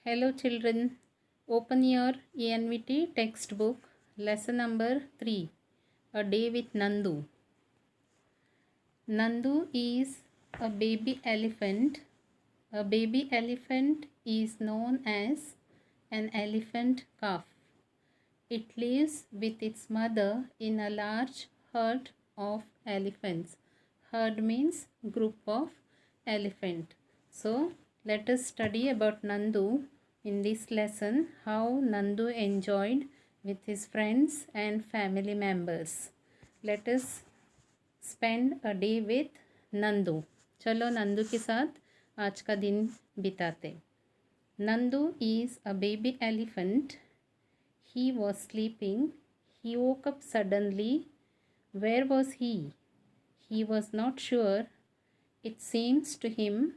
Hello children, open your ENVT textbook, lesson number 3, A Day with Nandu. Nandu is a baby elephant. A baby elephant is known as an elephant calf. It lives with its mother in a large herd of elephants. Herd means group of elephant. So let us study about Nandu in this lesson, how Nandu enjoyed with his friends and family members. Let us spend a day with Nandu. चलो नंदू के साथ आज का दिन बिताते. Nandu is a baby elephant. He was sleeping. He woke up suddenly. Where was he? He was not sure. It seems to him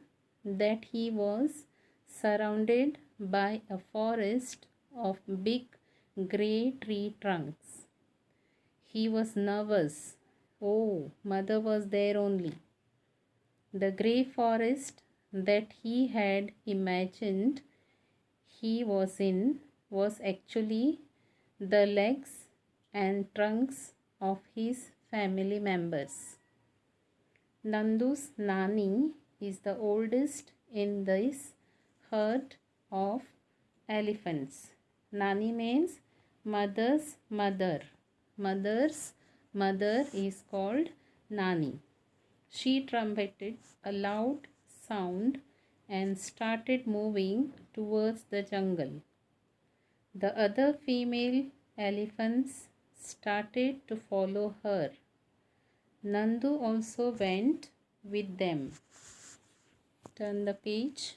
that he was surrounded by a forest of big grey tree trunks. He was nervous. Oh, mother was there only. The grey forest that he had imagined he was in was actually the legs and trunks of his family members. Nandu's Nani is the oldest in this herd of elephants. Nani means mother's mother. Mother's mother is called Nani. She trumpeted a loud sound and started moving towards the jungle. The other female elephants started to follow her. Nandu also went with them. Turn the page.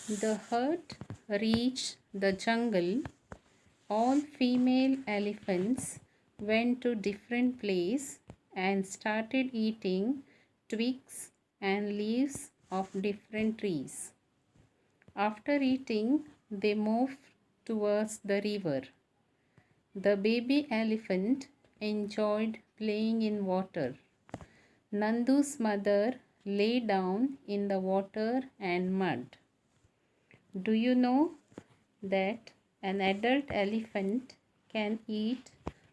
The herd reached the jungle. All female elephants went to different places and started eating twigs and leaves of different trees. After eating, they moved towards the river. The baby elephant enjoyed playing in water. Nandu's mother lay down in the water and mud. Do you know that an adult elephant can eat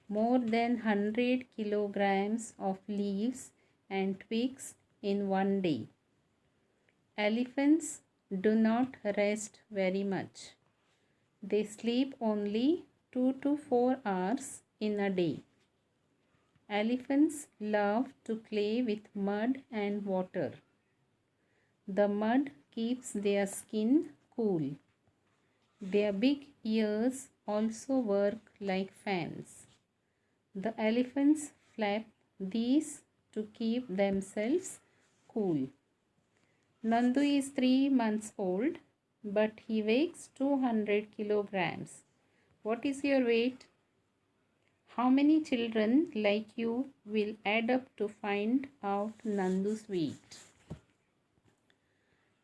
more than 100 kilograms of leaves and twigs in one day? Elephants do not rest very much. They sleep only 2 to 4 hours in a day. Elephants love to play with mud and water. The mud keeps their skin cool. Their big ears also work like fans. The elephants flap these to keep themselves cool. Nandu is 3 months old, but he weighs 200 kilograms. What is your weight? How many children like you will add up to find out Nandu's weight?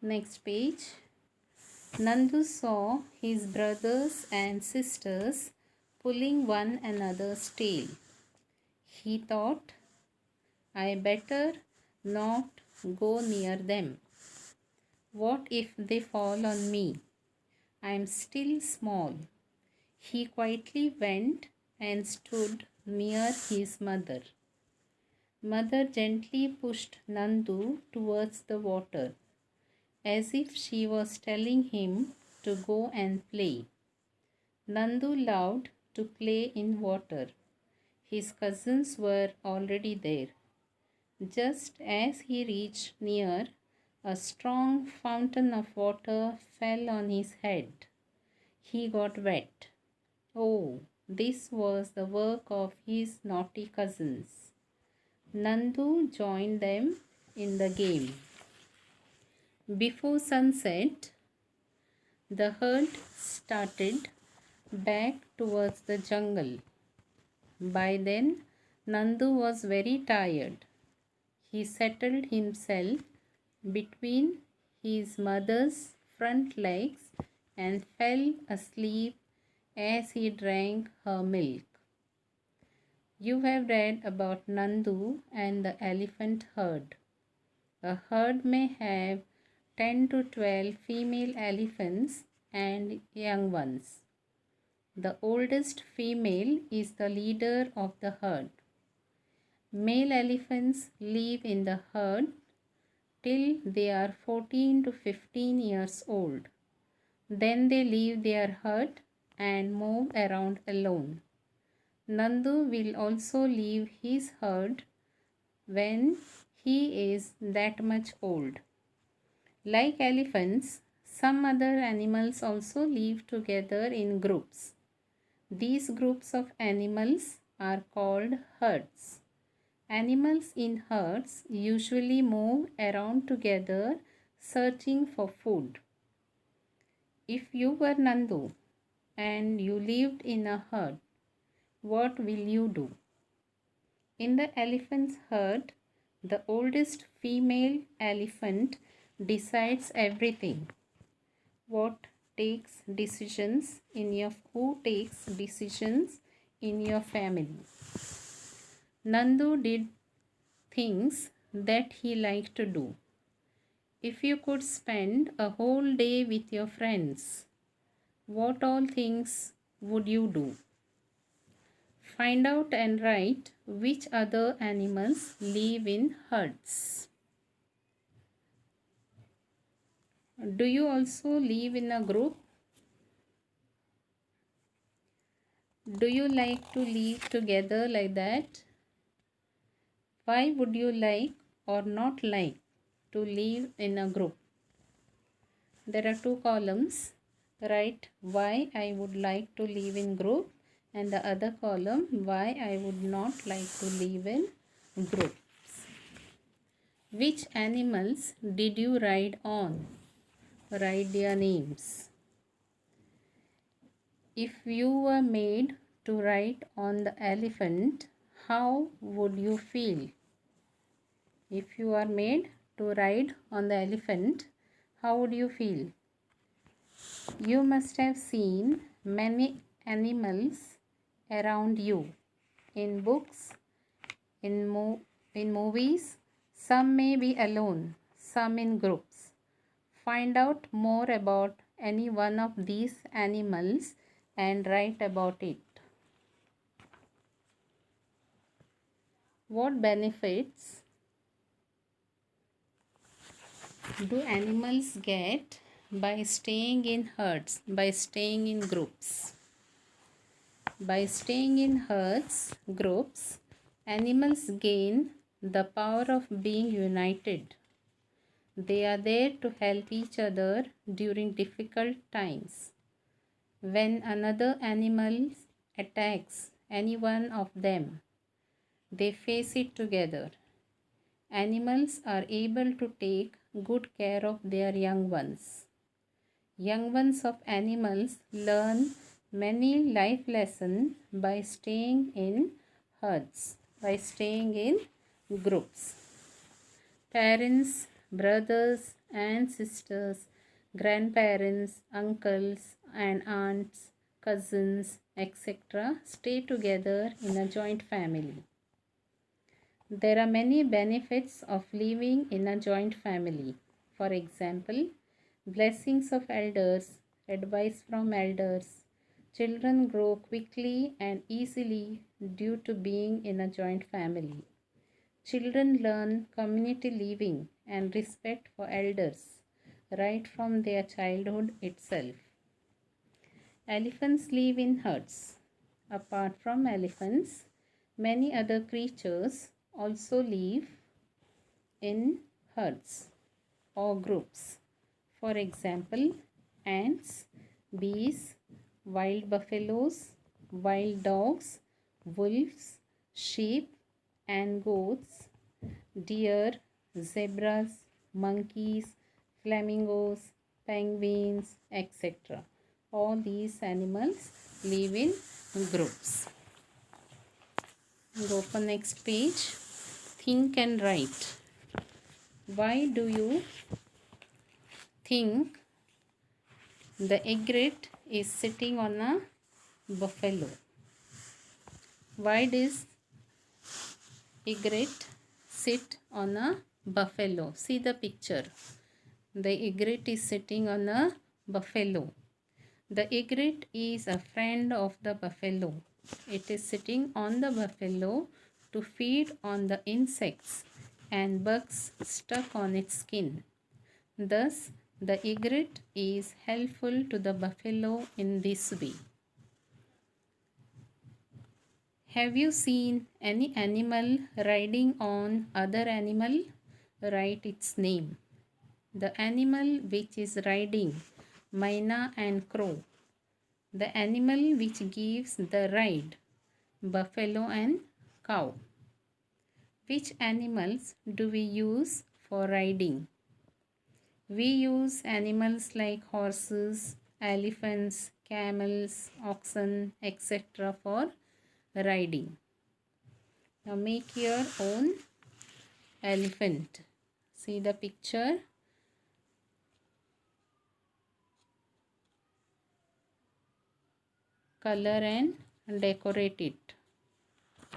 Next page. Nandu saw his brothers and sisters pulling one another's tail. He thought, I better not go near them. What if they fall on me? I am still small. He quietly went and stood near his mother. Mother gently pushed Nandu towards the water, as if she was telling him to go and play. Nandu loved to play in water. His cousins were already there. Just as he reached near, a strong fountain of water fell on his head. He got wet. Oh, this was the work of his naughty cousins. Nandu joined them in the game. Before sunset, the herd started back towards the jungle. By then, Nandu was very tired. He settled himself between his mother's front legs and fell asleep as he drank her milk. You have read about Nandu and the elephant herd. A herd may have 10 to 12 female elephants and young ones. The oldest female is the leader of the herd. Male elephants live in the herd till they are 14 to 15 years old. Then they leave their herd and move around alone. Nandu will also leave his herd when he is that much old. Like elephants, some other animals also live together in groups. These groups of animals are called herds. Animals in herds usually move around together searching for food. If you were Nandu and you lived in a herd, what will you do? In the elephant's herd, the oldest female elephant decides everything. Who takes decisions in your family? Nandu did things that he liked to do. If you could spend a whole day with your friends, what all things would you do? Find out and write which other animals live in herds. Do you also live in a group? Do you like to live together like that? Why would you like or not like to live in a group? There are two columns. Write why I would like to live in group, and the other column why I would not like to live in groups. Which animals did you ride on? Write their names. If you were made to ride on the elephant, how would you feel? If you are made to ride on the elephant, how would you feel? You must have seen many animals around you in books, in movies. Some may be alone, some in groups. Find out more about any one of these animals and write about it. What benefits do animals get by staying in herds, by staying in groups? By staying in herds, groups, animals gain the power of being united. They are there to help each other during difficult times. When another animal attacks any one of them, they face it together. Animals are able to take good care of their young ones. Young ones of animals learn many life lessons by staying in herds, by staying in groups. Parents, brothers and sisters, grandparents, uncles and aunts, cousins, etc. stay together in a joint family. There are many benefits of living in a joint family. For example, blessings of elders, advice from elders. Children grow quickly and easily due to being in a joint family. Children learn community living and respect for elders right from their childhood itself. Elephants live in herds. Apart from elephants, many other creatures also live in herds or groups. For example, ants, bees, wild buffaloes, wild dogs, wolves, sheep and goats, deer, zebras, monkeys, flamingos, penguins, etc. All these animals live in groups. Go for next page. Think and write. Why do you think the egret is sitting on a buffalo? Why does egret sit on a buffalo? See the picture. The egret is sitting on a buffalo. The egret is a friend of the buffalo. It is sitting on the buffalo to feed on the insects and bugs stuck on its skin. Thus, the egret is helpful to the buffalo in this way. Have you seen any animal riding on other animal? Write its name. The animal which is riding, Myna and Crow. The animal which gives the ride, buffalo and cow. Which animals do we use for riding? We use animals like horses, elephants, camels, oxen, etc. for riding. Now make your own elephant. See the picture. Color and decorate it.